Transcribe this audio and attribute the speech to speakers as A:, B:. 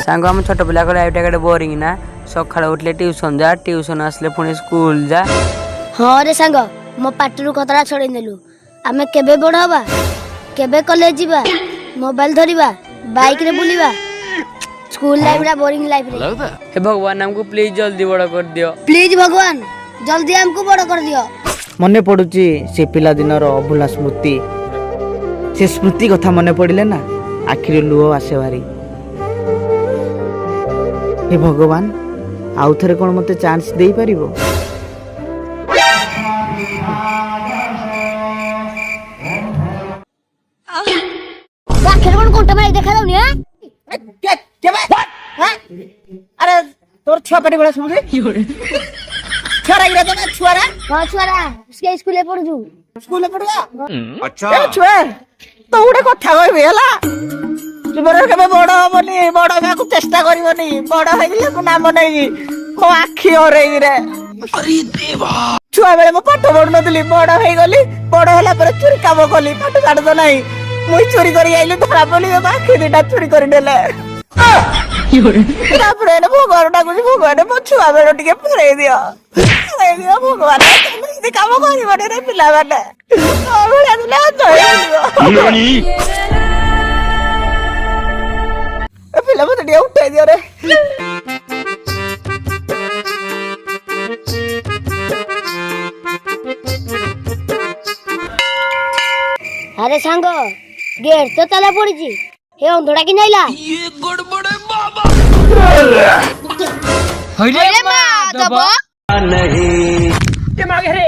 A: सांग हम छोट पिला को लाइफ टाइम बोरिंग ना सकाळ उठले ट्यूशन जा ट्यूशन आसले पुणी स्कूल जा।
B: हाँ रे सांग मो पाटरू कतरा छड़े नेलु आमे केबे बड़ हबा केबे कॉलेज जीवा मोबाइल धरिबा बाइक रे बुलिबा स्कूल लाइफ रा बोरिंग लाइफ रे।
A: हे भगवान हमको प्लीज जल्दी बड़ कर दियो
B: प्लीज भगवान जल्दी हमको बड़ कर दियो।
C: मने पड़ुची से पिला दिनर अभुला स्मृति से स्मृति कथा मने पड़िले ना आखिर लुह आसे भारी। हे भगवान आउ थरे कोन मते चांस देई परिबो।
B: आखिर कोन कोंटा भाई देखा दउनी है
C: अरे तोर छुआ पेटे बड़ा सुमुरे छुआ गिरा तो छुआ रे
B: हां छुआरा उसके स्कूल पढ़जू
C: स्कूल पढ़वा अच्छा ए छुआ तो उडे कथा कहबे हला तुमरे केबे बड़ होबनी बड़ हेबाकू चेष्टा करबनी बड़ हेइले को नाम नै को आखी ओरेई रे अरे देवा छुआ बेले म पाठ पढ नथली बड़ हेइ गली बड़ होला पर चोरी काम कली पाठ छाड़ दो नै मुई चोरी करी आइली धरा पली आखी दिटा चोरी करी देले तापरे न भगवान डाकुची भगवान मो छुआ बेले टिके फेरई दियो भगवान तुम काम करबनी रे पिला माने ओबळा दुला तो नानी पिला मते टिके उठाई दियो रे।
B: अरे सांग गेट तो ताला पड़ी छी हे अंधड़ा की नाइला
A: ये गड़बड़ है बाबा
B: अरे मां दबा
A: नहीं के मागे रे